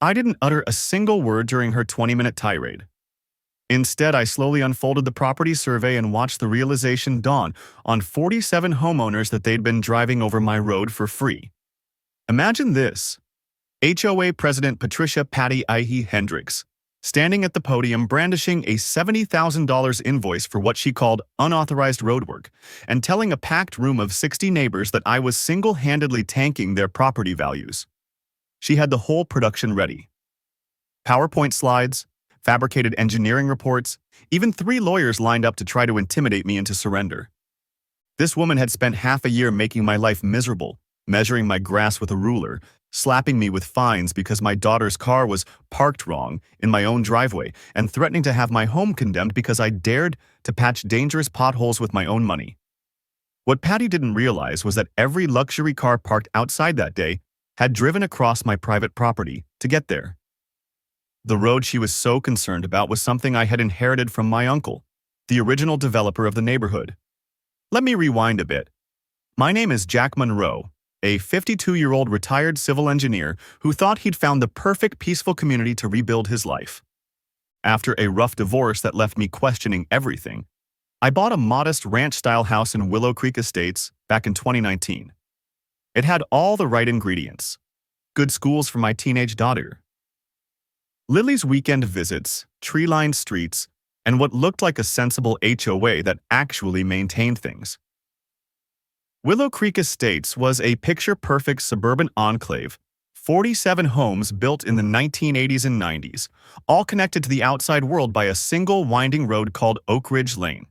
I didn't utter a single word during her 20-minute tirade. Instead, I slowly unfolded the property survey and watched the realization dawn on 47 homeowners that they'd been driving over my road for free. Imagine this. HOA President Patricia "Patty" I.E. Hendricks, standing at the podium brandishing a $70,000 invoice for what she called unauthorized roadwork, and telling a packed room of 60 neighbors that I was single-handedly tanking their property values. She had the whole production ready. PowerPoint slides, fabricated engineering reports, even 3 lawyers lined up to try to intimidate me into surrender. This woman had spent half a year making my life miserable, measuring my grass with a ruler, slapping me with fines because my daughter's car was parked wrong in my own driveway, and threatening to have my home condemned because I dared to patch dangerous potholes with my own money. What Patty didn't realize was that every luxury car parked outside that day had driven across my private property to get there. The road she was so concerned about was something I had inherited from my uncle, the original developer of the neighborhood. Let me rewind a bit. My name is Jack Monroe, a 52-year-old retired civil engineer who thought he'd found the perfect peaceful community to rebuild his life. After a rough divorce that left me questioning everything, I bought a modest ranch-style house in Willow Creek Estates back in 2019. It had all the right ingredients. Good schools for my teenage daughter, Lily's weekend visits, tree-lined streets, and what looked like a sensible HOA that actually maintained things. Willow Creek Estates was a picture-perfect suburban enclave, 47 homes built in the 1980s and 90s, all connected to the outside world by a single winding road called Oak Ridge Lane.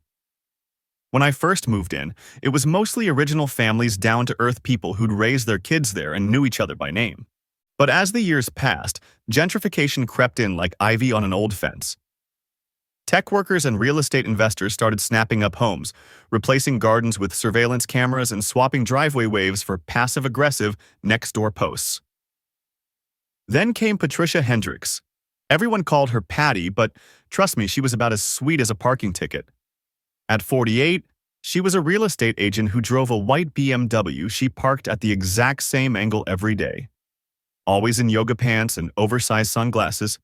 When I first moved in, it was mostly original families, down-to-earth people who'd raised their kids there and knew each other by name. But as the years passed, gentrification crept in like ivy on an old fence. Tech workers and real estate investors started snapping up homes, replacing gardens with surveillance cameras and swapping driveway waves for passive-aggressive next-door posts. Then came Patricia Hendricks. Everyone called her Patty, but trust me, she was about as sweet as a parking ticket. At 48, she was a real estate agent who drove a white BMW she parked at the exact same angle every day. Always in yoga pants and oversized sunglasses.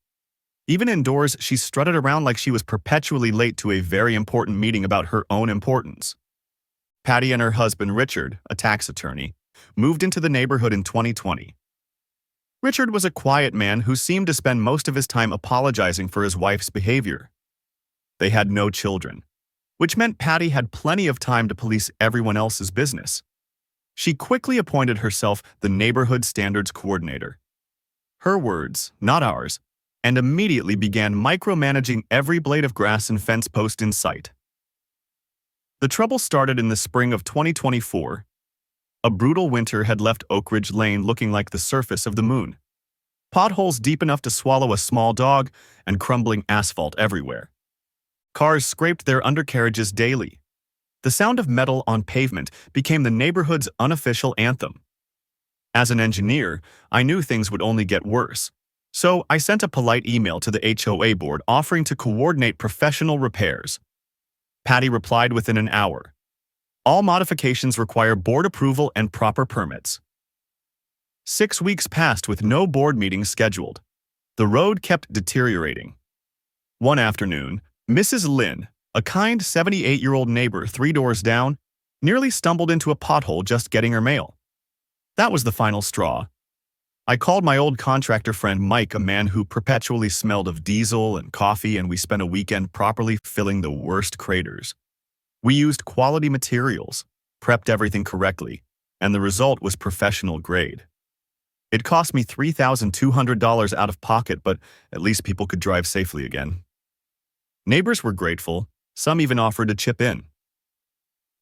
Even indoors, she strutted around like she was perpetually late to a very important meeting about her own importance. Patty and her husband, Richard, a tax attorney, moved into the neighborhood in 2020. Richard was a quiet man who seemed to spend most of his time apologizing for his wife's behavior. They had no children, which meant Patty had plenty of time to police everyone else's business. She quickly appointed herself the neighborhood standards coordinator. Her words, not ours, and immediately began micromanaging every blade of grass and fence post in sight. The trouble started in the spring of 2024. A brutal winter had left Oak Ridge Lane looking like the surface of the moon. Potholes deep enough to swallow a small dog and crumbling asphalt everywhere. Cars scraped their undercarriages daily. The sound of metal on pavement became the neighborhood's unofficial anthem. As an engineer, I knew things would only get worse. So I sent a polite email to the HOA board offering to coordinate professional repairs. Patty replied within an hour. All modifications require board approval and proper permits. 6 weeks passed with no board meetings scheduled. The road kept deteriorating. One afternoon, Mrs. Lynn, a kind 78-year-old neighbor 3 doors down, nearly stumbled into a pothole just getting her mail. That was the final straw. I called my old contractor friend Mike, a man who perpetually smelled of diesel and coffee, and we spent a weekend properly filling the worst craters. We used quality materials, prepped everything correctly, and the result was professional grade. It cost me $3,200 out of pocket, but at least people could drive safely again. Neighbors were grateful. Some even offered to chip in.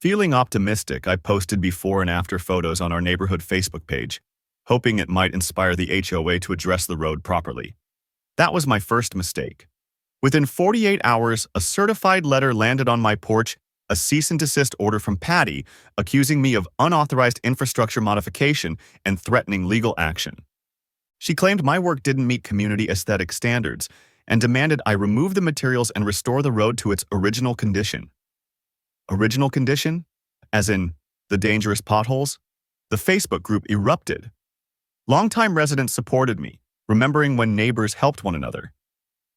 Feeling optimistic, I posted before and after photos on our neighborhood Facebook page, hoping it might inspire the HOA to address the road properly. That was my first mistake. Within 48 hours, a certified letter landed on my porch, a cease and desist order from Patty, accusing me of unauthorized infrastructure modification and threatening legal action. She claimed my work didn't meet community aesthetic standards and demanded I remove the materials and restore the road to its original condition. Original condition? As in, the dangerous potholes? The Facebook group erupted. Longtime residents supported me, remembering when neighbors helped one another.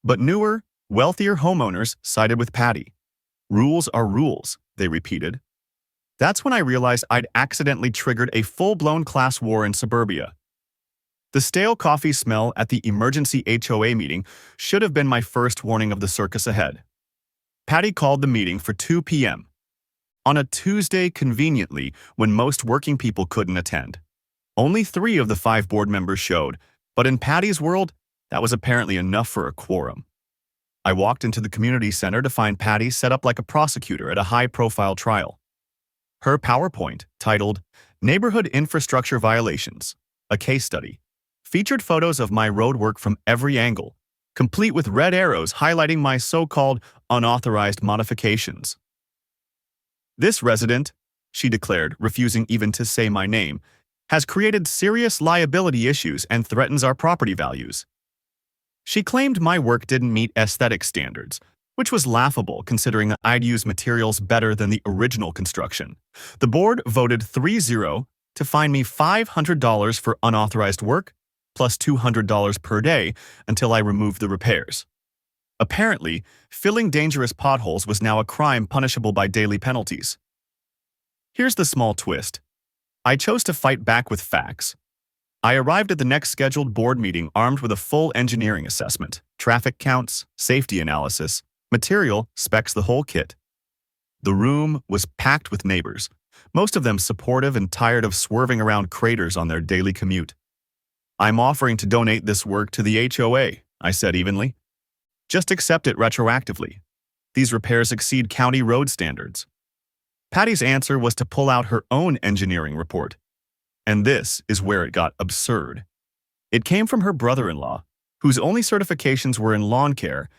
But newer, wealthier homeowners sided with Patty. Rules are rules, they repeated. That's when I realized I'd accidentally triggered a full-blown class war in suburbia. The stale coffee smell at the emergency HOA meeting should have been my first warning of the circus ahead. Patty called the meeting for 2 p.m. on a Tuesday, conveniently when most working people couldn't attend. Only 3 of the 5 board members showed, but in Patty's world, that was apparently enough for a quorum. I walked into the community center to find Patty set up like a prosecutor at a high-profile trial. Her PowerPoint, titled Neighborhood Infrastructure Violations, a Case Study, featured photos of my roadwork from every angle, complete with red arrows highlighting my so-called unauthorized modifications. This resident, she declared, refusing even to say my name, has created serious liability issues and threatens our property values. She claimed my work didn't meet aesthetic standards, which was laughable considering I'd used materials better than the original construction. The board voted 3-0 to fine me $500 for unauthorized work, plus $200 per day until I removed the repairs. Apparently, filling dangerous potholes was now a crime punishable by daily penalties. Here's the small twist. I chose to fight back with facts. I arrived at the next scheduled board meeting armed with a full engineering assessment, traffic counts, safety analysis, material, specs, the whole kit. The room was packed with neighbors, most of them supportive and tired of swerving around craters on their daily commute. I'm offering to donate this work to the HOA, I said evenly. Just accept it retroactively. These repairs exceed county road standards. Patty's answer was to pull out her own engineering report. And this is where it got absurd. It came from her brother-in-law, whose only certifications were in lawn care,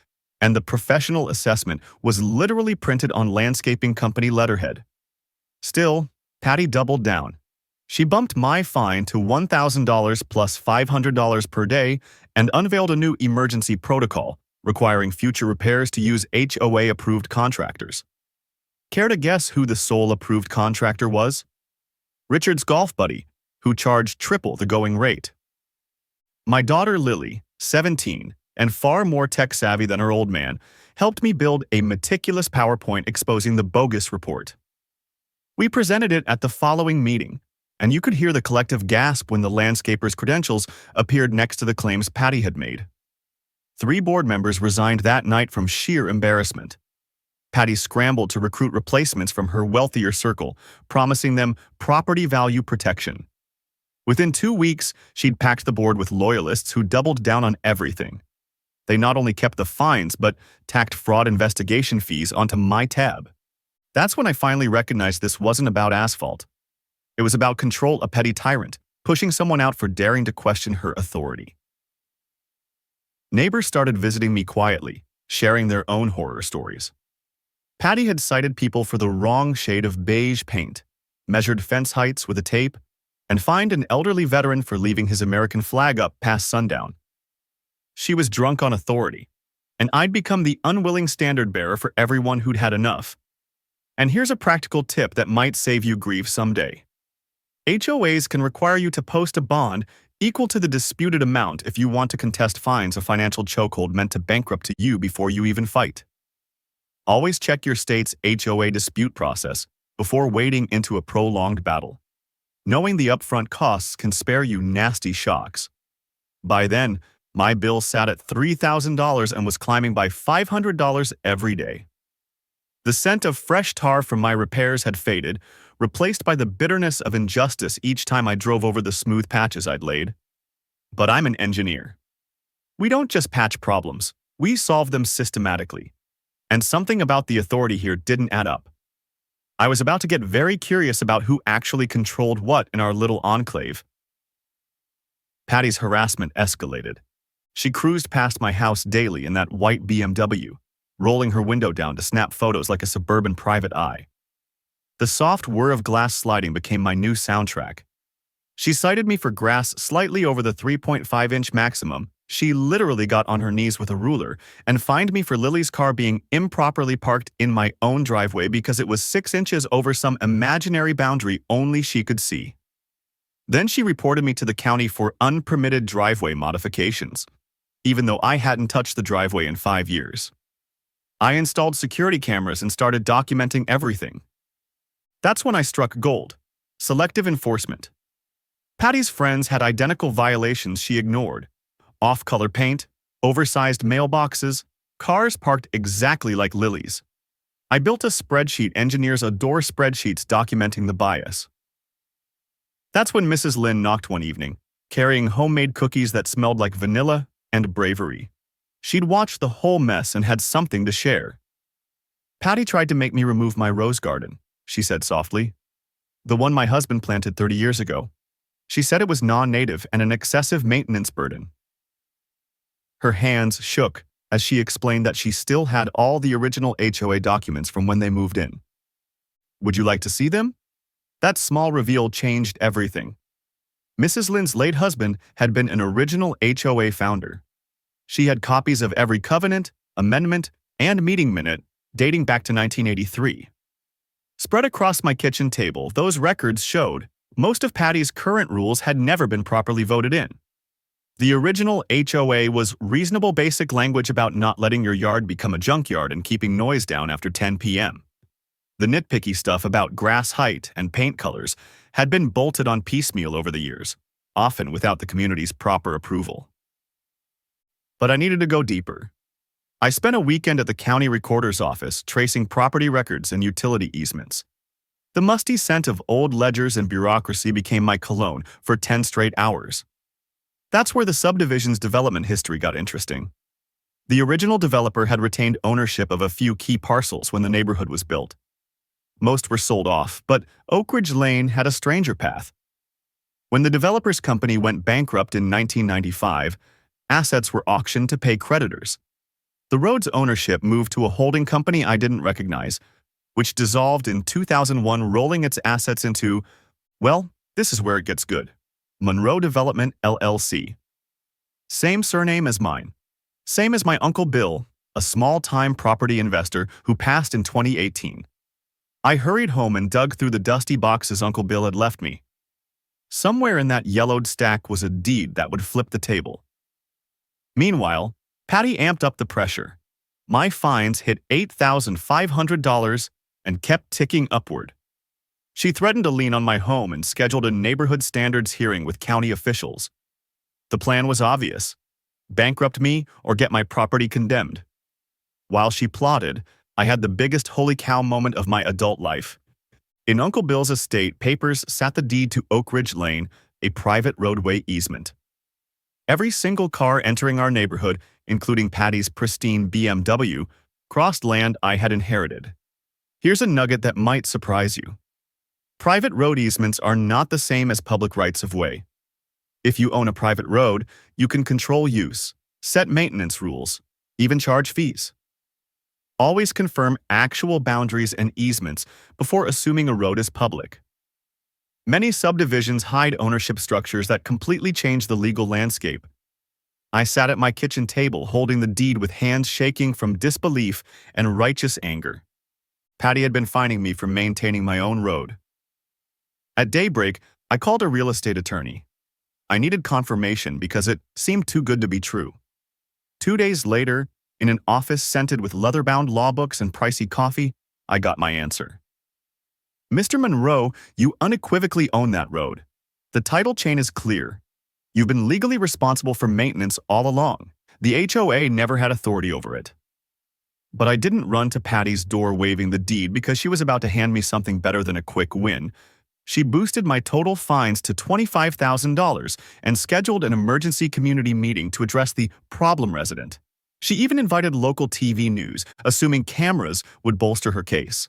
and the professional assessment was literally printed on landscaping company letterhead. Still, Patty doubled down. She bumped my fine to $1,000 plus $500 per day and unveiled a new emergency protocol requiring future repairs to use HOA-approved contractors. Care to guess who the sole approved contractor was? Richard's golf buddy, who charged triple the going rate. My daughter Lily, 17, and far more tech-savvy than her old man, helped me build a meticulous PowerPoint exposing the bogus report. We presented it at the following meeting, and you could hear the collective gasp when the landscaper's credentials appeared next to the claims Patty had made. 3 board members resigned that night from sheer embarrassment. Patty scrambled to recruit replacements from her wealthier circle, promising them property value protection. Within 2 weeks, she'd packed the board with loyalists who doubled down on everything. They not only kept the fines, but tacked fraud investigation fees onto my tab. That's when I finally recognized this wasn't about asphalt. It was about control a petty tyrant, pushing someone out for daring to question her authority. Neighbors started visiting me quietly, sharing their own horror stories. Patty had cited people for the wrong shade of beige paint, measured fence heights with a tape, and fined an elderly veteran for leaving his American flag up past sundown. She was drunk on authority, and I'd become the unwilling standard bearer for everyone who'd had enough. And here's a practical tip that might save you grief someday. HOAs can require you to post a bond equal to the disputed amount if you want to contest fines, a financial chokehold meant to bankrupt you before you even fight. Always check your state's HOA dispute process before wading into a prolonged battle. Knowing the upfront costs can spare you nasty shocks. By then, my bill sat at $3,000 and was climbing by $500 every day. The scent of fresh tar from my repairs had faded, replaced by the bitterness of injustice each time I drove over the smooth patches I'd laid. But I'm an engineer. We don't just patch problems, we solve them systematically. And something about the authority here didn't add up. I was about to get very curious about who actually controlled what in our little enclave. Patty's harassment escalated. She cruised past my house daily in that white BMW, rolling her window down to snap photos like a suburban private eye. The soft whir of glass sliding became my new soundtrack. She cited me for grass slightly over the 3.5-inch maximum. She literally got on her knees with a ruler and fined me for Lily's car being improperly parked in my own driveway because it was 6 inches over some imaginary boundary only she could see. Then she reported me to the county for unpermitted driveway modifications, even though I hadn't touched the driveway in 5 years. I installed security cameras and started documenting everything. That's when I struck gold: selective enforcement. Patty's friends had identical violations she ignored: off-color paint, oversized mailboxes, cars parked exactly like Lily's. I built a spreadsheet. Engineers adore spreadsheets documenting the bias. That's when Mrs. Lynn knocked one evening, carrying homemade cookies that smelled like vanilla and bravery. She'd watched the whole mess and had something to share. "Patty tried to make me remove my rose garden," she said softly. "The one my husband planted 30 years ago. She said it was non-native and an excessive maintenance burden." Her hands shook as she explained that she still had all the original HOA documents from when they moved in. "Would you like to see them?" That small reveal changed everything. Mrs. Lynn's late husband had been an original HOA founder. She had copies of every covenant, amendment, and meeting minute dating back to 1983. Spread across my kitchen table, those records showed most of Patty's current rules had never been properly voted in. The original HOA was reasonable basic language about not letting your yard become a junkyard and keeping noise down after 10 p.m. The nitpicky stuff about grass height and paint colors had been bolted on piecemeal over the years, often without the community's proper approval. But I needed to go deeper. I spent a weekend at the county recorder's office tracing property records and utility easements. The musty scent of old ledgers and bureaucracy became my cologne for 10 straight hours. That's where the subdivision's development history got interesting. The original developer had retained ownership of a few key parcels when the neighborhood was built. Most were sold off, but Oak Ridge Lane had a stranger path. When the developer's company went bankrupt in 1995, assets were auctioned to pay creditors. The road's ownership moved to a holding company I didn't recognize, which dissolved in 2001, rolling its assets into, well, this is where it gets good: Monroe Development, LLC. Same surname as mine. Same as my Uncle Bill, a small-time property investor who passed in 2018. I hurried home and dug through the dusty boxes Uncle Bill had left me. Somewhere in that yellowed stack was a deed that would flip the table. Meanwhile, Patty amped up the pressure. My fines hit $8,500 and kept ticking upward. She threatened to lien on my home and scheduled a neighborhood standards hearing with county officials. The plan was obvious: bankrupt me or get my property condemned. While she plotted, I had the biggest holy cow moment of my adult life. In Uncle Bill's estate, papers sat the deed to Oak Ridge Lane, a private roadway easement. Every single car entering our neighborhood, including Patty's pristine BMW, crossed land I had inherited. Here's a nugget that might surprise you. Private road easements are not the same as public rights of way. If you own a private road, you can control use, set maintenance rules, even charge fees. Always confirm actual boundaries and easements before assuming a road is public. Many subdivisions hide ownership structures that completely change the legal landscape. I sat at my kitchen table holding the deed with hands shaking from disbelief and righteous anger. Patty had been fining me for maintaining my own road. At daybreak, I called a real estate attorney. I needed confirmation because it seemed too good to be true. 2 days later, in an office scented with leather-bound law books and pricey coffee, I got my answer. "Mr. Monroe, you unequivocally own that road. The title chain is clear. You've been legally responsible for maintenance all along. The HOA never had authority over it." But I didn't run to Patty's door waving the deed because she was about to hand me something better than a quick win. She boosted my total fines to $25,000 and scheduled an emergency community meeting to address the problem resident. She even invited local TV news, assuming cameras would bolster her case.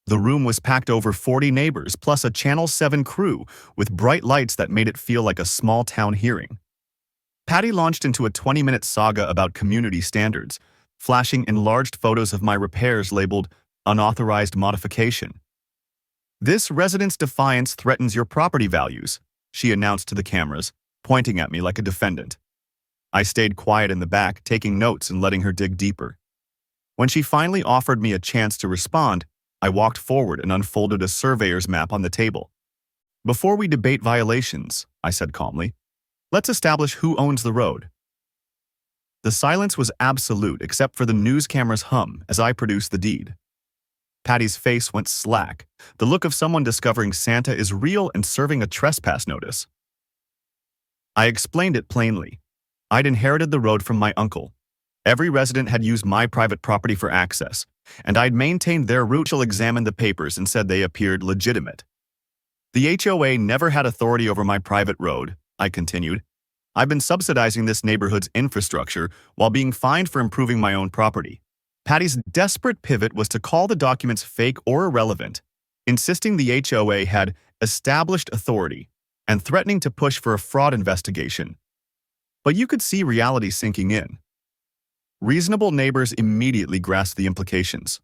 The room was packed over 40 neighbors, plus a Channel 7 crew with bright lights that made it feel like a small-town hearing. Patty launched into a 20-minute saga about community standards, flashing enlarged photos of my repairs labeled unauthorized modification. "This resident's defiance threatens your property values," she announced to the cameras, pointing at me like a defendant. I stayed quiet in the back, taking notes and letting her dig deeper. When she finally offered me a chance to respond, I walked forward and unfolded a surveyor's map on the table. Before we debate violations, I said calmly, let's establish who owns the road. The silence was absolute except for the news camera's hum as I produced the deed. Patty's face went slack, the look of someone discovering Santa is real and serving a trespass notice. I explained it plainly. I'd inherited the road from my uncle. Every resident had used my private property for access, and I'd maintained their route. She'll examined the papers and said they appeared legitimate. The HOA never had authority over my private road, I continued. I've been subsidizing this neighborhood's infrastructure while being fined for improving my own property. Patty's desperate pivot was to call the documents fake or irrelevant, insisting the HOA had established authority and threatening to push for a fraud investigation. But you could see reality sinking in. Reasonable neighbors immediately grasped the implications.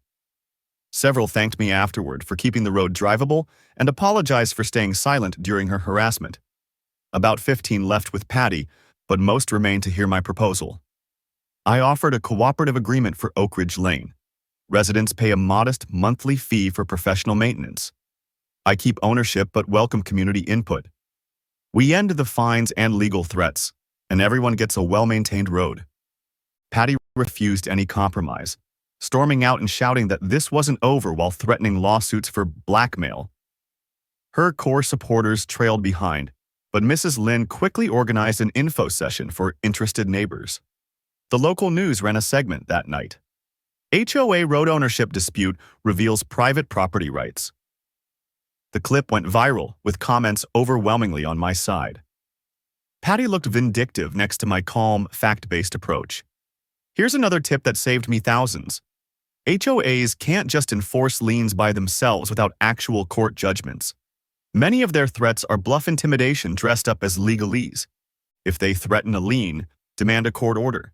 Several thanked me afterward for keeping the road drivable and apologized for staying silent during her harassment. About 15 left with Patty, but most remained to hear my proposal. I offered a cooperative agreement for Oak Ridge Lane. Residents pay a modest monthly fee for professional maintenance. I keep ownership but welcome community input. We end the fines and legal threats, and everyone gets a well-maintained road. Patty refused any compromise, storming out and shouting that this wasn't over while threatening lawsuits for blackmail. Her core supporters trailed behind, but Mrs. Lynn quickly organized an info session for interested neighbors. The local news ran a segment that night. HOA road ownership dispute reveals private property rights. The clip went viral, with comments overwhelmingly on my side. Patty looked vindictive next to my calm, fact-based approach. Here's another tip that saved me thousands. HOAs can't just enforce liens by themselves without actual court judgments. Many of their threats are bluff intimidation dressed up as legalese. If they threaten a lien, demand a court order.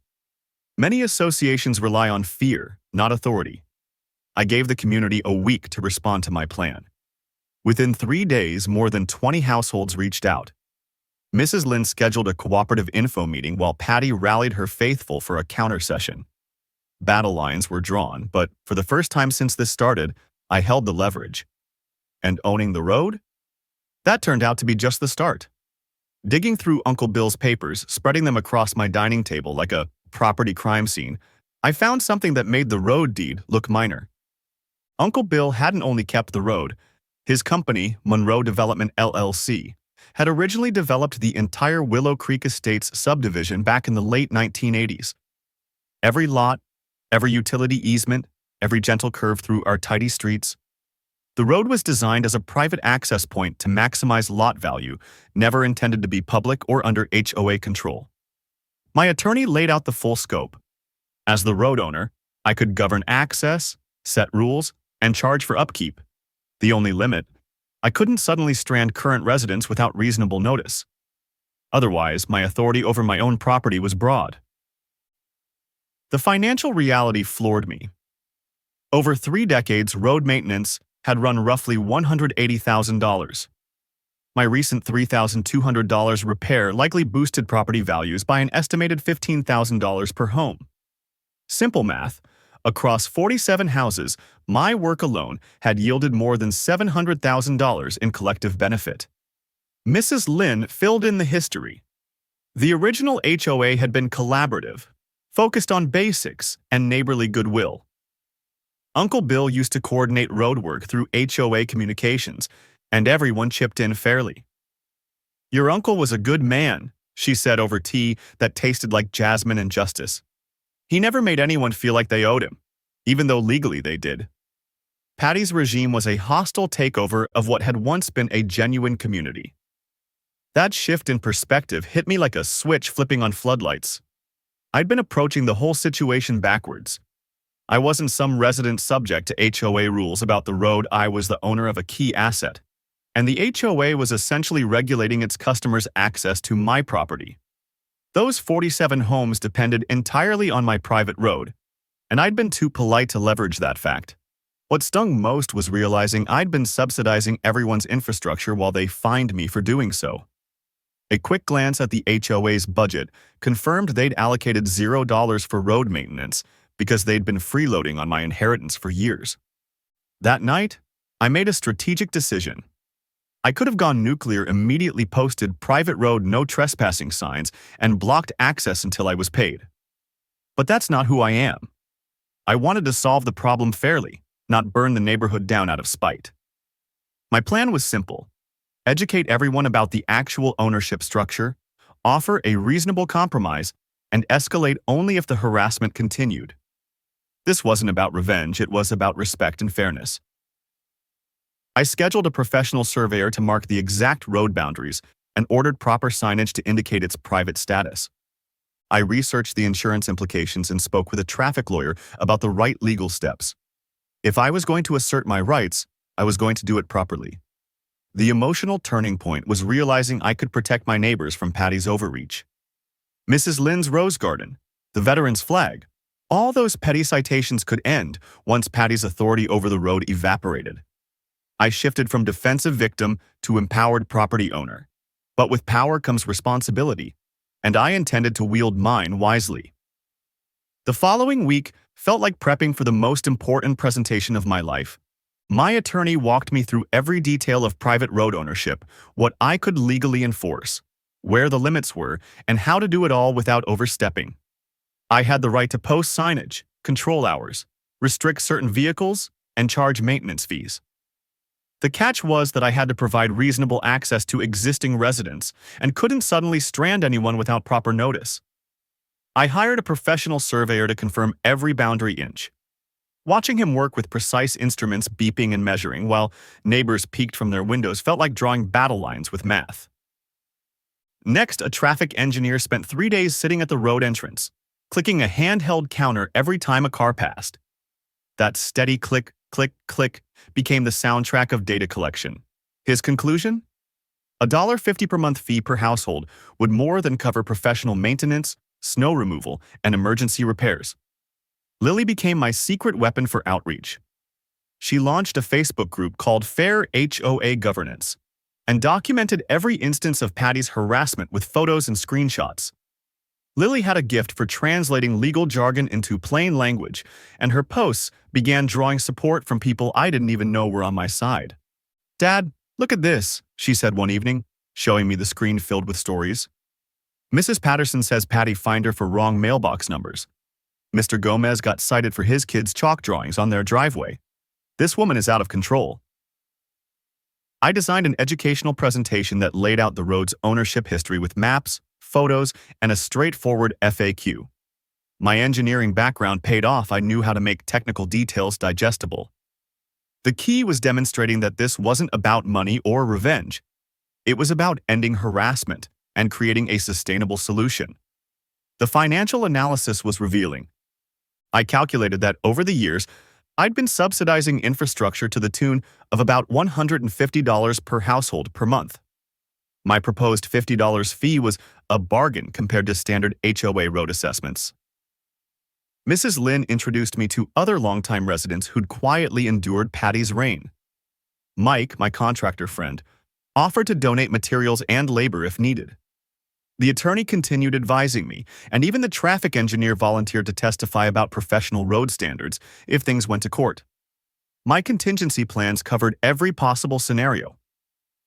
Many associations rely on fear, not authority. I gave the community a week to respond to my plan. Within 3 days, more than 20 households reached out. Mrs. Lynn scheduled a cooperative info meeting while Patty rallied her faithful for a counter session. Battle lines were drawn, but for the first time since this started, I held the leverage. And owning the road? That turned out to be just the start. Digging through Uncle Bill's papers, spreading them across my dining table like a property crime scene, I found something that made the road deed look minor. Uncle Bill hadn't only kept the road. His company, Monroe Development LLC, had originally developed the entire Willow Creek Estates subdivision back in the late 1980s. Every lot, every utility easement, every gentle curve through our tidy streets. The road was designed as a private access point to maximize lot value, never intended to be public or under HOA control. My attorney laid out the full scope. As the road owner, I could govern access, set rules, and charge for upkeep. The only limit, I couldn't suddenly strand current residents without reasonable notice. Otherwise, my authority over my own property was broad. The financial reality floored me. Over 3 decades, road maintenance had run roughly $180,000. My recent $3,200 repair likely boosted property values by an estimated $15,000 per home. Simple math. Across 47 houses, my work alone had yielded more than $700,000 in collective benefit. Mrs. Lynn filled in the history. The original HOA had been collaborative, focused on basics and neighborly goodwill. Uncle Bill used to coordinate roadwork through HOA communications, and everyone chipped in fairly. "Your uncle was a good man," she said over tea that tasted like jasmine and justice. He never made anyone feel like they owed him, even though legally they did. Patty's regime was a hostile takeover of what had once been a genuine community. That shift in perspective hit me like a switch flipping on floodlights. I'd been approaching the whole situation backwards. I wasn't some resident subject to HOA rules about the road. I was the owner of a key asset, and the HOA was essentially regulating its customers' access to my property. Those 47 homes depended entirely on my private road, and I'd been too polite to leverage that fact. What stung most was realizing I'd been subsidizing everyone's infrastructure while they fined me for doing so. A quick glance at the HOA's budget confirmed they'd allocated $0 for road maintenance because they'd been freeloading on my inheritance for years. That night, I made a strategic decision. I could have gone nuclear, immediately posted private road no trespassing signs, and blocked access until I was paid. But that's not who I am. I wanted to solve the problem fairly, not burn the neighborhood down out of spite. My plan was simple: educate everyone about the actual ownership structure, offer a reasonable compromise, and escalate only if the harassment continued. This wasn't about revenge, it was about respect and fairness. I scheduled a professional surveyor to mark the exact road boundaries and ordered proper signage to indicate its private status. I researched the insurance implications and spoke with a traffic lawyer about the right legal steps. If I was going to assert my rights, I was going to do it properly. The emotional turning point was realizing I could protect my neighbors from Patty's overreach. Mrs. Lynn's rose garden, the veteran's flag, all those petty citations could end once Patty's authority over the road evaporated. I shifted from defensive victim to empowered property owner. But with power comes responsibility, and I intended to wield mine wisely. The following week felt like prepping for the most important presentation of my life. My attorney walked me through every detail of private road ownership, what I could legally enforce, where the limits were, and how to do it all without overstepping. I had the right to post signage, control hours, restrict certain vehicles, and charge maintenance fees. The catch was that I had to provide reasonable access to existing residents and couldn't suddenly strand anyone without proper notice. I hired a professional surveyor to confirm every boundary inch. Watching him work with precise instruments beeping and measuring while neighbors peeked from their windows felt like drawing battle lines with math. Next, a traffic engineer spent 3 days sitting at the road entrance, clicking a handheld counter every time a car passed. That steady click, click, click became the soundtrack of data collection. His conclusion? $1.50 per month fee per household would more than cover professional maintenance, snow removal, and emergency repairs. Lily became my secret weapon for outreach. She launched a Facebook group called Fair HOA Governance and documented every instance of Patty's harassment with photos and screenshots. Lily had a gift for translating legal jargon into plain language, and her posts began drawing support from people I didn't even know were on my side. "Dad, look at this," she said one evening, showing me the screen filled with stories. "Mrs. Patterson says Patty fined her for wrong mailbox numbers. Mr. Gomez got cited for his kids' chalk drawings on their driveway. This woman is out of control." I designed an educational presentation that laid out the road's ownership history with maps, photos, and a straightforward FAQ. My engineering background paid off. I knew how to make technical details digestible. The key was demonstrating that this wasn't about money or revenge. It was about ending harassment and creating a sustainable solution. The financial analysis was revealing. I calculated that over the years, I'd been subsidizing infrastructure to the tune of about $150 per household per month. My proposed $50 fee was a bargain compared to standard HOA road assessments. Mrs. Lynn introduced me to other longtime residents who'd quietly endured Patty's reign. Mike, my contractor friend, offered to donate materials and labor if needed. The attorney continued advising me, and even the traffic engineer volunteered to testify about professional road standards if things went to court. My contingency plans covered every possible scenario.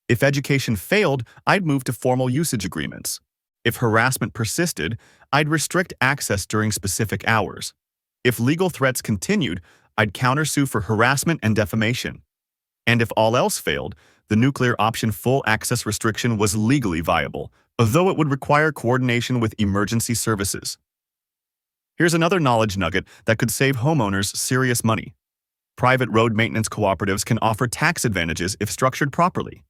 If education failed, I'd move to formal usage agreements. If harassment persisted, I'd restrict access during specific hours. If legal threats continued, I'd countersue for harassment and defamation. And if all else failed, the nuclear option full access restriction was legally viable, although it would require coordination with emergency services. Here's another knowledge nugget that could save homeowners serious money. Private road maintenance cooperatives can offer tax advantages if structured properly.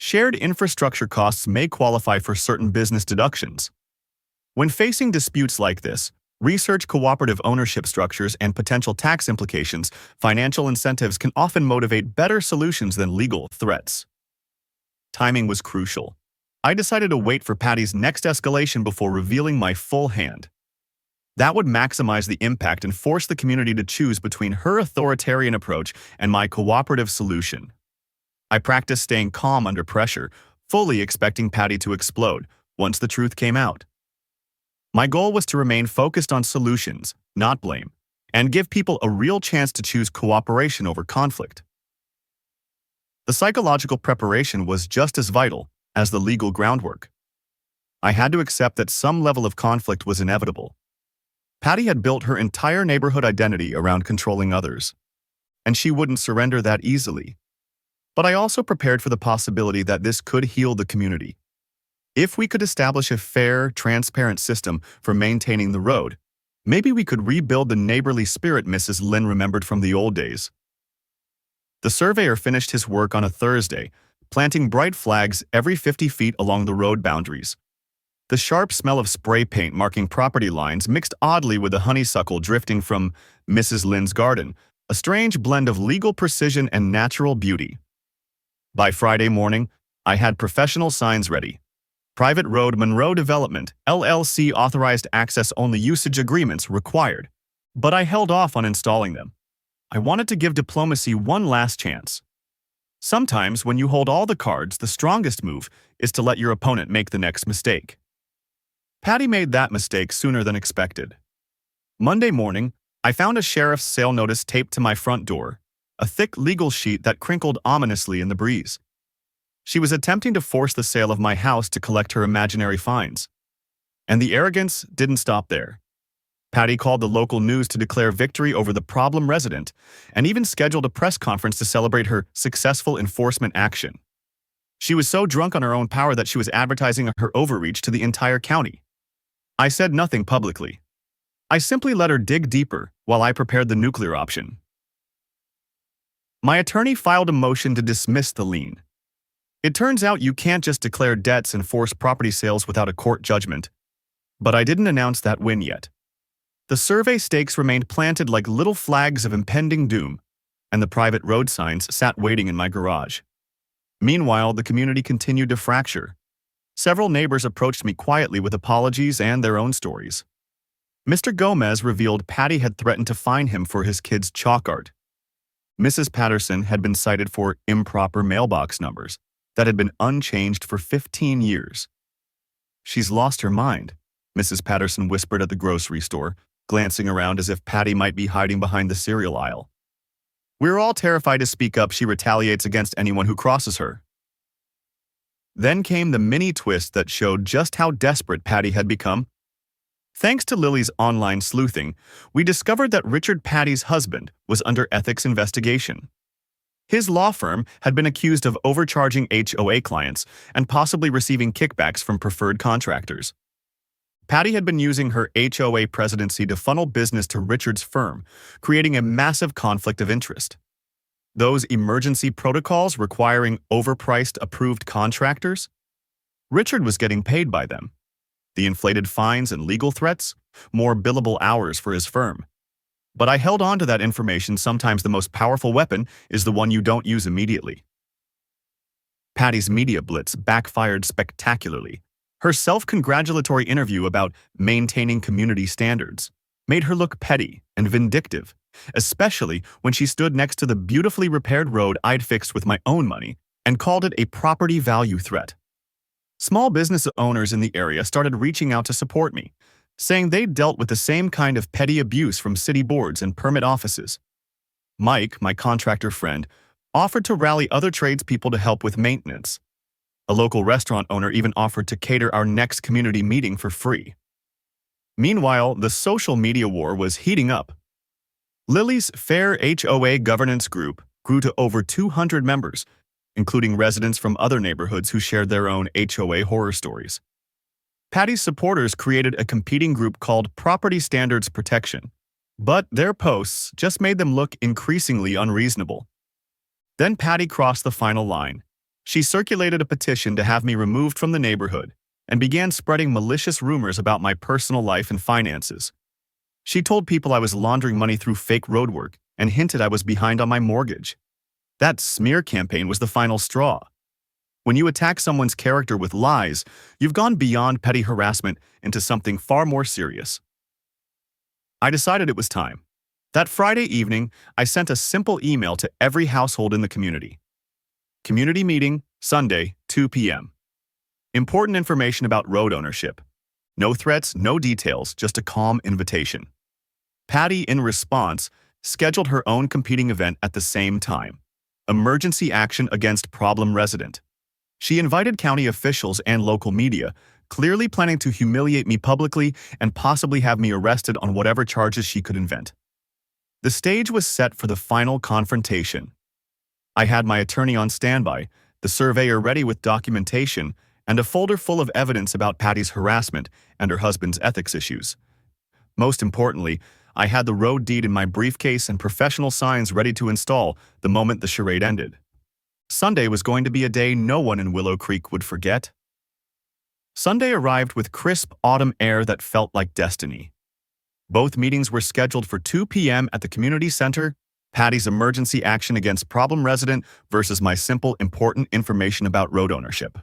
Shared infrastructure costs may qualify for certain business deductions. When facing disputes like this, research cooperative ownership structures and potential tax implications. Financial incentives can often motivate better solutions than legal threats. Timing was crucial. I decided to wait for Patty's next escalation before revealing my full hand. That would maximize the impact and force the community to choose between her authoritarian approach and my cooperative solution. I practiced staying calm under pressure, fully expecting Patty to explode once the truth came out. My goal was to remain focused on solutions, not blame, and give people a real chance to choose cooperation over conflict. The psychological preparation was just as vital as the legal groundwork. I had to accept that some level of conflict was inevitable. Patty had built her entire neighborhood identity around controlling others, and she wouldn't surrender that easily. But I also prepared for the possibility that this could heal the community. If we could establish a fair, transparent system for maintaining the road, maybe we could rebuild the neighborly spirit Mrs. Lynn remembered from the old days. The surveyor finished his work on a Thursday, planting bright flags every 50 feet along the road boundaries. The sharp smell of spray paint marking property lines mixed oddly with the honeysuckle drifting from Mrs. Lynn's garden, a strange blend of legal precision and natural beauty. By Friday morning, I had professional signs ready. Private Road Monroe Development, LLC authorized access-only usage agreements required, but I held off on installing them. I wanted to give diplomacy one last chance. Sometimes, when you hold all the cards, the strongest move is to let your opponent make the next mistake. Patty made that mistake sooner than expected. Monday morning, I found a sheriff's sale notice taped to my front door, a thick legal sheet that crinkled ominously in the breeze. She was attempting to force the sale of my house to collect her imaginary fines. And the arrogance didn't stop there. Patty called the local news to declare victory over the problem resident and even scheduled a press conference to celebrate her successful enforcement action. She was so drunk on her own power that she was advertising her overreach to the entire county. I said nothing publicly. I simply let her dig deeper while I prepared the nuclear option. My attorney filed a motion to dismiss the lien. It turns out you can't just declare debts and force property sales without a court judgment. But I didn't announce that win yet. The survey stakes remained planted like little flags of impending doom, and the private road signs sat waiting in my garage. Meanwhile, the community continued to fracture. Several neighbors approached me quietly with apologies and their own stories. Mr. Gomez revealed Patty had threatened to fine him for his kid's chalk art. Mrs. Patterson had been cited for improper mailbox numbers that had been unchanged for 15 years. "She's lost her mind," Mrs. Patterson whispered at the grocery store, glancing around as if Patty might be hiding behind the cereal aisle. "We're all terrified to speak up," she retaliates against anyone who crosses her. Then came the mini twist that showed just how desperate Patty had become. Thanks to Lily's online sleuthing, we discovered that Richard Patty's husband was under ethics investigation. His law firm had been accused of overcharging HOA clients and possibly receiving kickbacks from preferred contractors. Patty had been using her HOA presidency to funnel business to Richard's firm, creating a massive conflict of interest. Those emergency protocols requiring overpriced approved contractors? Richard was getting paid by them. The inflated fines and legal threats? More billable hours for his firm. But I held on to that information. Sometimes the most powerful weapon is the one you don't use immediately. Patty's media blitz backfired spectacularly. Her self-congratulatory interview about maintaining community standards made her look petty and vindictive, especially when she stood next to the beautifully repaired road I'd fixed with my own money and called it a property value threat. Small business owners in the area started reaching out to support me, saying they'd dealt with the same kind of petty abuse from city boards and permit offices. Mike, my contractor friend, offered to rally other tradespeople to help with maintenance. A local restaurant owner even offered to cater our next community meeting for free. Meanwhile, the social media war was heating up. Lily's Fair HOA governance group grew to over 200 members, including residents from other neighborhoods who shared their own HOA horror stories. Patty's supporters created a competing group called Property Standards Protection, but their posts just made them look increasingly unreasonable. Then Patty crossed the final line. She circulated a petition to have me removed from the neighborhood and began spreading malicious rumors about my personal life and finances. She told people I was laundering money through fake roadwork and hinted I was behind on my mortgage. That smear campaign was the final straw. When you attack someone's character with lies, you've gone beyond petty harassment into something far more serious. I decided it was time. That Friday evening, I sent a simple email to every household in the community. Community meeting, Sunday, 2 p.m. Important information about road ownership. No threats, no details, just a calm invitation. Patty, in response, scheduled her own competing event at the same time. emergency action against problem resident. She invited county officials and local media, clearly planning to humiliate me publicly and possibly have me arrested on whatever charges she could invent. The stage was set for the final confrontation. I had my attorney on standby, the surveyor ready with documentation, and a folder full of evidence about Patty's harassment and her husband's ethics issues. Most importantly, I had the road deed in my briefcase and professional signs ready to install the moment the charade ended. Sunday was going to be a day no one in Willow Creek would forget. Sunday arrived with crisp autumn air that felt like destiny. Both meetings were scheduled for 2 p.m. at the community center, Patty's emergency action against problem resident versus my simple, important information about road ownership.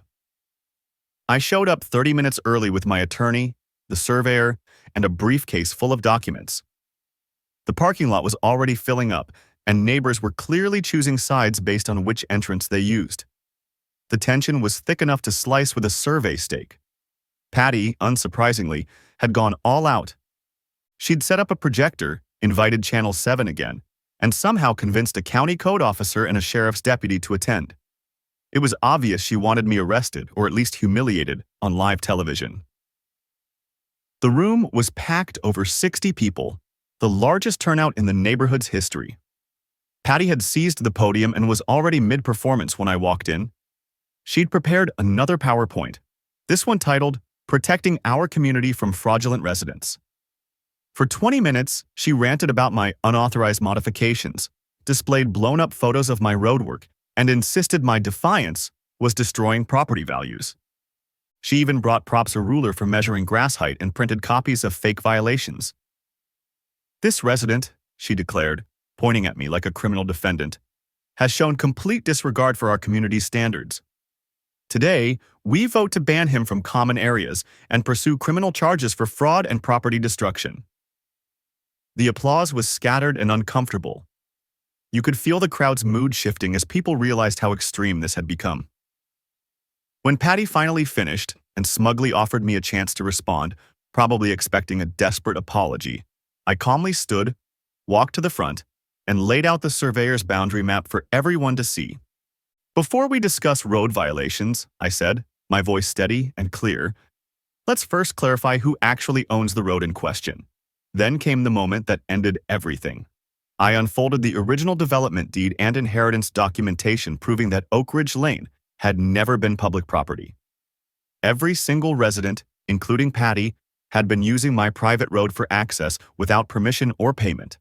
I showed up 30 minutes early with my attorney, the surveyor, and a briefcase full of documents. The parking lot was already filling up, and neighbors were clearly choosing sides based on which entrance they used. The tension was thick enough to slice with a survey stake. Patty, unsurprisingly, had gone all out. She'd set up a projector, invited Channel 7 again, and somehow convinced a county code officer and a sheriff's deputy to attend. It was obvious she wanted me arrested, or at least humiliated, on live television. The room was packed over 60 people, the largest turnout in the neighborhood's history. Patty had seized the podium and was already mid-performance when I walked in. She'd prepared another PowerPoint, this one titled, "Protecting Our Community from Fraudulent Residents." For 20 minutes, she ranted about my unauthorized modifications, displayed blown-up photos of my roadwork, and insisted my defiance was destroying property values. She even brought props a ruler for measuring grass height and printed copies of fake violations. "This resident," she declared, pointing at me like a criminal defendant, "has shown complete disregard for our community's standards. Today, we vote to ban him from common areas and pursue criminal charges for fraud and property destruction." The applause was scattered and uncomfortable. You could feel the crowd's mood shifting as people realized how extreme this had become. When Patty finally finished and smugly offered me a chance to respond, probably expecting a desperate apology, I calmly stood, walked to the front, and laid out the surveyor's boundary map for everyone to see. "Before we discuss road violations," I said, my voice steady and clear, "let's first clarify who actually owns the road in question." Then came the moment that ended everything. I unfolded the original development deed and inheritance documentation proving that Oak Ridge Lane had never been public property. Every single resident, including Patty, had been using my private road for access without permission or payment.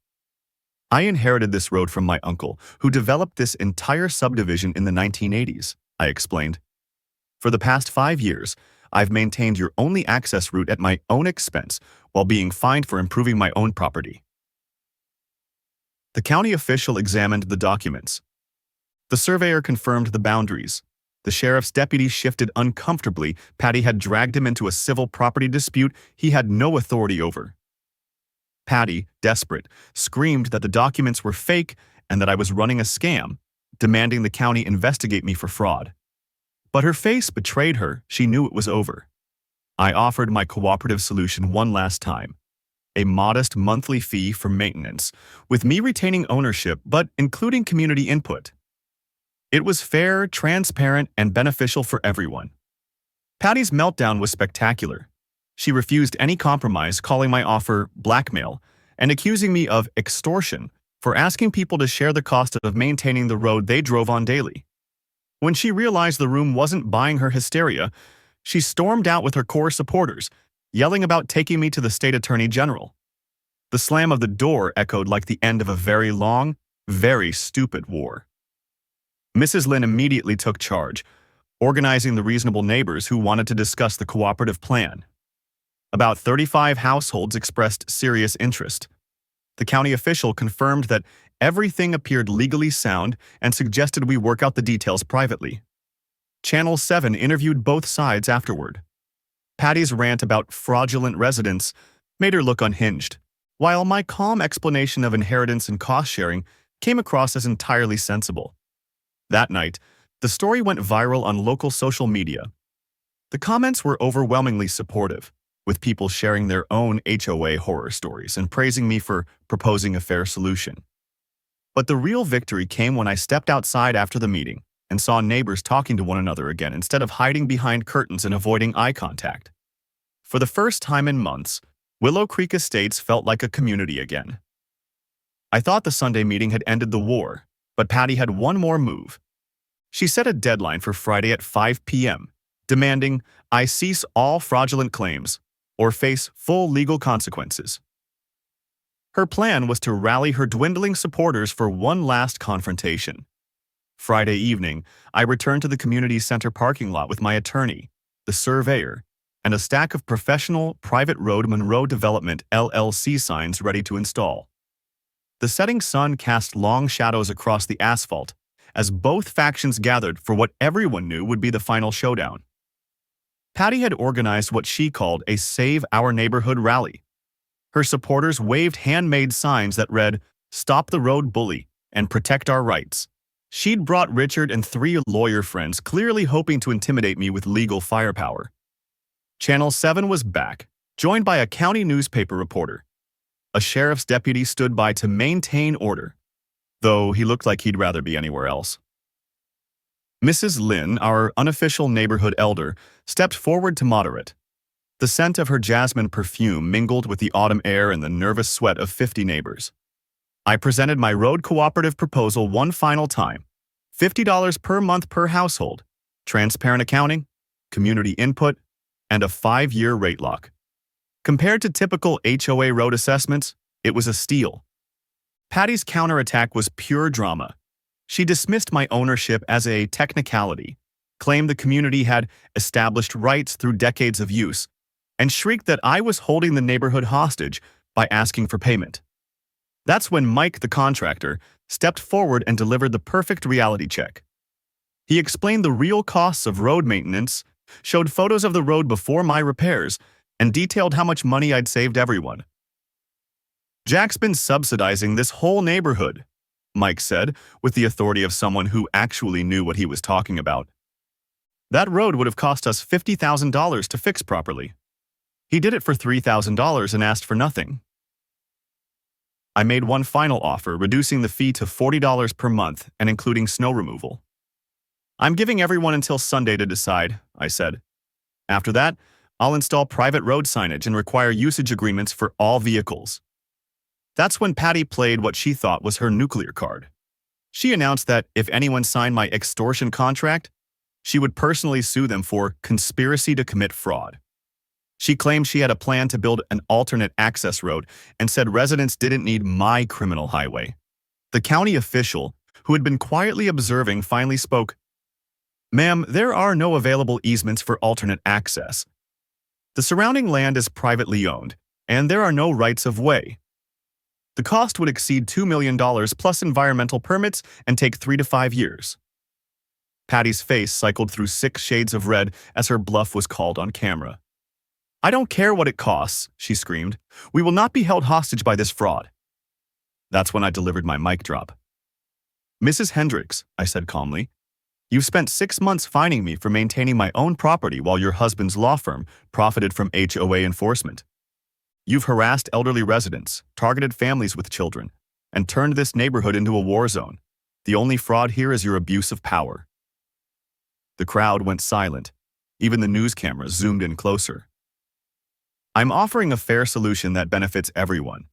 I inherited this road from my uncle, who developed this entire subdivision in the 1980s, I explained. "For the past 5 years, I've maintained your only access route at my own expense while being fined for improving my own property." The county official examined the documents. The surveyor confirmed the boundaries. The sheriff's deputy shifted uncomfortably. Patty had dragged him into a civil property dispute he had no authority over. Patty, desperate, screamed that the documents were fake and that I was running a scam, demanding the county investigate me for fraud. But her face betrayed her. She knew it was over. I offered my cooperative solution one last time. A modest monthly fee for maintenance, with me retaining ownership but including community input. It was fair, transparent, and beneficial for everyone. Patty's meltdown was spectacular. She refused any compromise, calling my offer blackmail and accusing me of extortion for asking people to share the cost of maintaining the road they drove on daily. When she realized the room wasn't buying her hysteria, she stormed out with her core supporters, yelling about taking me to the state attorney general. The slam of the door echoed like the end of a very long, very stupid war. Mrs. Lynn immediately took charge, organizing the reasonable neighbors who wanted to discuss the cooperative plan. About 35 households expressed serious interest. The county official confirmed that everything appeared legally sound and suggested we work out the details privately. Channel 7 interviewed both sides afterward. Patty's rant about fraudulent residents made her look unhinged, while my calm explanation of inheritance and cost-sharing came across as entirely sensible. That night, the story went viral on local social media. The comments were overwhelmingly supportive, with people sharing their own HOA horror stories and praising me for proposing a fair solution. But the real victory came when I stepped outside after the meeting and saw neighbors talking to one another again instead of hiding behind curtains and avoiding eye contact. For the first time in months, Willow Creek Estates felt like a community again. I thought the Sunday meeting had ended the war, but Patty had one more move. She set a deadline for Friday at 5 p.m., demanding I cease all fraudulent claims or face full legal consequences. Her plan was to rally her dwindling supporters for one last confrontation. Friday evening, I returned to the community center parking lot with my attorney, the surveyor, and a stack of professional private road Monroe Development LLC signs ready to install. The setting sun cast long shadows across the asphalt as both factions gathered for what everyone knew would be the final showdown. Patty had organized what she called a Save Our Neighborhood rally. Her supporters waved handmade signs that read, "Stop the road bully and protect our rights." She'd brought Richard and 3 lawyer friends, clearly hoping to intimidate me with legal firepower. Channel 7 was back, joined by a county newspaper reporter. A sheriff's deputy stood by to maintain order, though he looked like he'd rather be anywhere else. Mrs. Lynn, our unofficial neighborhood elder, stepped forward to moderate. The scent of her jasmine perfume mingled with the autumn air and the nervous sweat of 50 neighbors. I presented my road cooperative proposal one final time. $50 per month per household, transparent accounting, community input, and a 5-year rate lock. Compared to typical HOA road assessments, it was a steal. Patty's counterattack was pure drama. She dismissed my ownership as a technicality, claimed the community had established rights through decades of use, and shrieked that I was holding the neighborhood hostage by asking for payment. That's when Mike, the contractor, stepped forward and delivered the perfect reality check. He explained the real costs of road maintenance, showed photos of the road before my repairs, and detailed how much money I'd saved everyone. "Jack's been subsidizing this whole neighborhood," Mike said, with the authority of someone who actually knew what he was talking about. "That road would have cost us $50,000 to fix properly. He did it for $3,000 and asked for nothing." I made one final offer, reducing the fee to $40 per month and including snow removal. "I'm giving everyone until Sunday to decide," I said. "After that, I'll install private road signage and require usage agreements for all vehicles." That's when Patty played what she thought was her nuclear card. She announced that if anyone signed my extortion contract, she would personally sue them for conspiracy to commit fraud. She claimed she had a plan to build an alternate access road and said residents didn't need my criminal highway. The county official, who had been quietly observing, finally spoke. "Ma'am, there are no available easements for alternate access. The surrounding land is privately owned, and there are no rights of way. The cost would exceed $2 million plus environmental permits and take 3 to 5 years." Patty's face cycled through 6 shades of red as her bluff was called on camera. "I don't care what it costs," she screamed. "We will not be held hostage by this fraud." That's when I delivered my mic drop. "Mrs. Hendricks," I said calmly, "you've spent 6 months fining me for maintaining my own property while your husband's law firm profited from HOA enforcement. You've harassed elderly residents, targeted families with children, and turned this neighborhood into a war zone. The only fraud here is your abuse of power." The crowd went silent. Even the news cameras zoomed in closer. "I'm offering a fair solution that benefits everyone.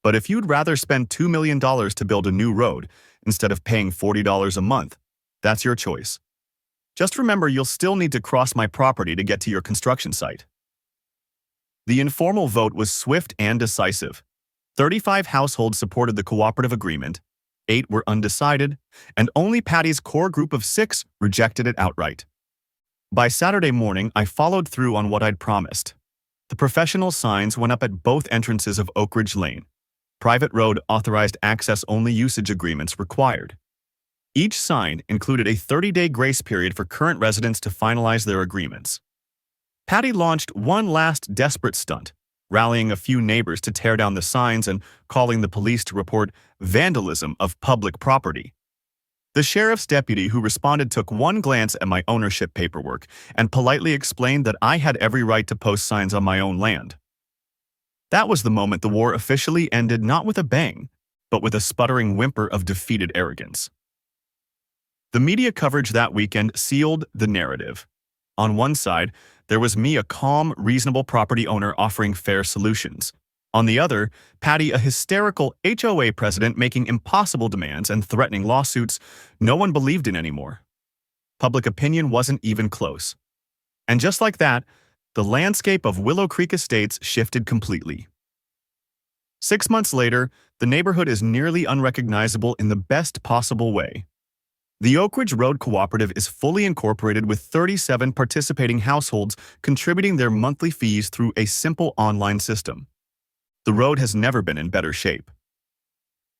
But if you'd rather spend $2 million to build a new road instead of paying $40 a month, that's your choice. Just remember you'll still need to cross my property to get to your construction site." The informal vote was swift and decisive. 35 households supported the cooperative agreement, 8 were undecided, and only Patty's core group of 6 rejected it outright. By Saturday morning, I followed through on what I'd promised. The professional signs went up at both entrances of Oak Ridge Lane. Private road authorized access-only usage agreements required. Each sign included a 30-day grace period for current residents to finalize their agreements. Patty launched one last desperate stunt, rallying a few neighbors to tear down the signs and calling the police to report vandalism of public property. The sheriff's deputy who responded took one glance at my ownership paperwork and politely explained that I had every right to post signs on my own land. That was the moment the war officially ended, not with a bang, but with a sputtering whimper of defeated arrogance. The media coverage that weekend sealed the narrative. On one side, there was me, a calm, reasonable property owner offering fair solutions. On the other, Patty, a hysterical HOA president making impossible demands and threatening lawsuits no one believed in anymore. Public opinion wasn't even close. And just like that, the landscape of Willow Creek Estates shifted completely. 6 months later, the neighborhood is nearly unrecognizable in the best possible way. The Oak Ridge Road Cooperative is fully incorporated with 37 participating households contributing their monthly fees through a simple online system. The road has never been in better shape.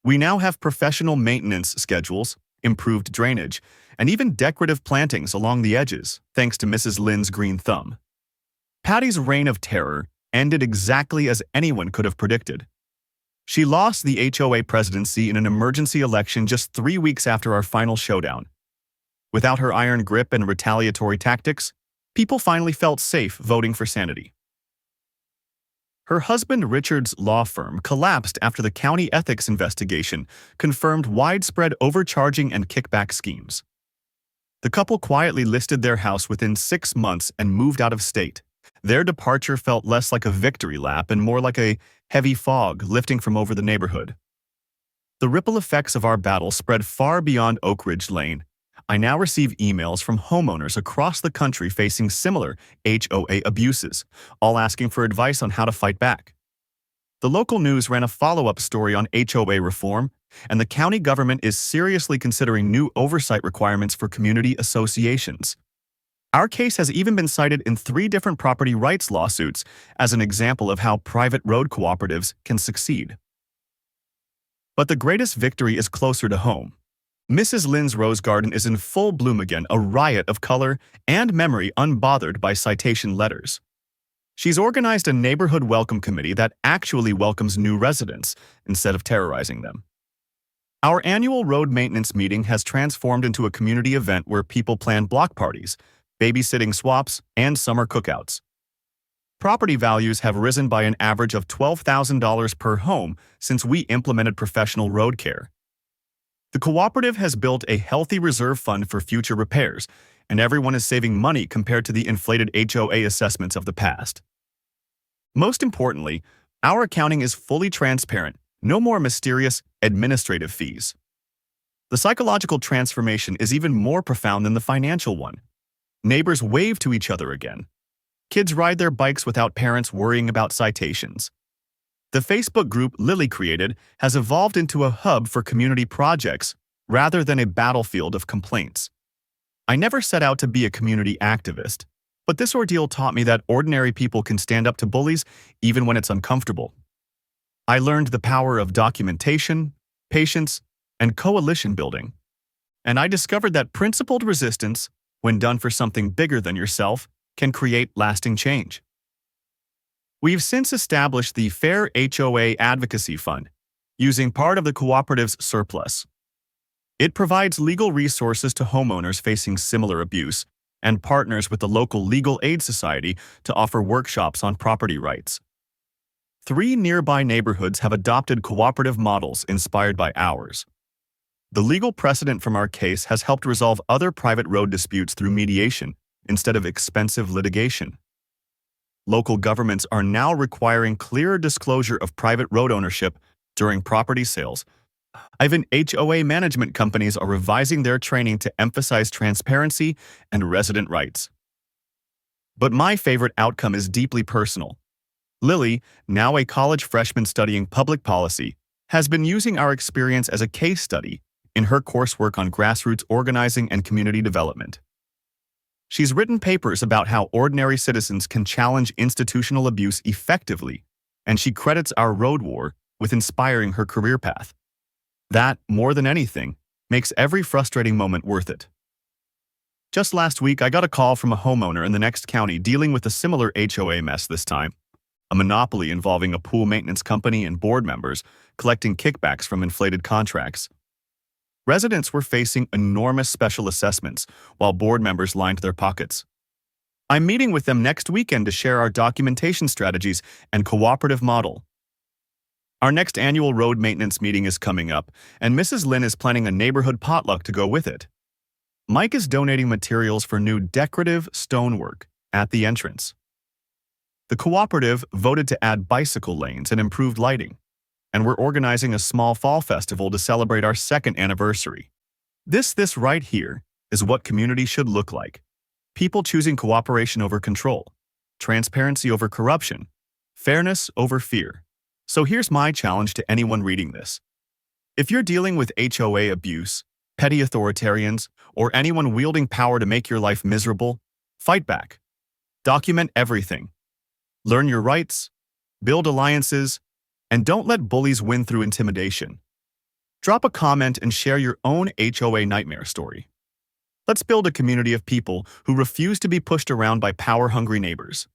We now have professional maintenance schedules, improved drainage, and even decorative plantings along the edges, thanks to Mrs. Lynn's green thumb. Patty's reign of terror ended exactly as anyone could have predicted. She lost the HOA presidency in an emergency election just 3 weeks after our final showdown. Without her iron grip and retaliatory tactics, people finally felt safe voting for sanity. Her husband Richard's law firm collapsed after the county ethics investigation confirmed widespread overcharging and kickback schemes. The couple quietly listed their house within 6 months and moved out of state. Their departure felt less like a victory lap and more like a heavy fog lifting from over the neighborhood. The ripple effects of our battle spread far beyond Oak Ridge Lane. I now receive emails from homeowners across the country facing similar HOA abuses, all asking for advice on how to fight back. The local news ran a follow-up story on HOA reform, and the county government is seriously considering new oversight requirements for community associations. Our case has even been cited in 3 different property rights lawsuits as an example of how private road cooperatives can succeed. But the greatest victory is closer to home. Mrs. Lynn's Rose Garden is in full bloom again, a riot of color and memory unbothered by citation letters. She's organized a neighborhood welcome committee that actually welcomes new residents instead of terrorizing them. Our annual road maintenance meeting has transformed into a community event where people plan block parties, babysitting swaps, and summer cookouts. Property values have risen by an average of $12,000 per home since we implemented professional road care. The cooperative has built a healthy reserve fund for future repairs, and everyone is saving money compared to the inflated HOA assessments of the past. Most importantly, our accounting is fully transparent, no more mysterious administrative fees. The psychological transformation is even more profound than the financial one. Neighbors wave to each other again. Kids ride their bikes without parents worrying about citations. The Facebook group Lily created has evolved into a hub for community projects rather than a battlefield of complaints. I never set out to be a community activist, but this ordeal taught me that ordinary people can stand up to bullies even when it's uncomfortable. I learned the power of documentation, patience, and coalition building. And I discovered that principled resistance, when done for something bigger than yourself, can create lasting change. We've since established the Fair HOA Advocacy Fund, using part of the cooperative's surplus. It provides legal resources to homeowners facing similar abuse and partners with the local legal aid society to offer workshops on property rights. 3 nearby neighborhoods have adopted cooperative models inspired by ours. The legal precedent from our case has helped resolve other private road disputes through mediation instead of expensive litigation. Local governments are now requiring clearer disclosure of private road ownership during property sales. Even HOA management companies are revising their training to emphasize transparency and resident rights. But my favorite outcome is deeply personal. Lily, now a college freshman studying public policy, has been using our experience as a case study in her coursework on grassroots organizing and community development. She's written papers about how ordinary citizens can challenge institutional abuse effectively, and she credits our road war with inspiring her career path. That, more than anything, makes every frustrating moment worth it. Just last week, I got a call from a homeowner in the next county dealing with a similar HOA mess this time, a monopoly involving a pool maintenance company and board members collecting kickbacks from inflated contracts. Residents were facing enormous special assessments while board members lined their pockets. I'm meeting with them next weekend to share our documentation strategies and cooperative model. Our next annual road maintenance meeting is coming up, and Mrs. Lynn is planning a neighborhood potluck to go with it. Mike is donating materials for new decorative stonework at the entrance. The cooperative voted to add bicycle lanes and improved lighting, and we're organizing a small fall festival to celebrate our second anniversary. This right here is what community should look like. People choosing cooperation over control, transparency over corruption, fairness over fear. So here's my challenge to anyone reading this. If you're dealing with HOA abuse, petty authoritarians, or anyone wielding power to make your life miserable, fight back. Document everything. Learn your rights, build alliances, and don't let bullies win through intimidation. Drop a comment and share your own HOA nightmare story. Let's build a community of people who refuse to be pushed around by power-hungry neighbors.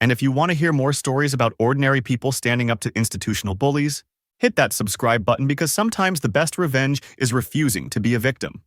And if you want to hear more stories about ordinary people standing up to institutional bullies, hit that subscribe button because sometimes the best revenge is refusing to be a victim.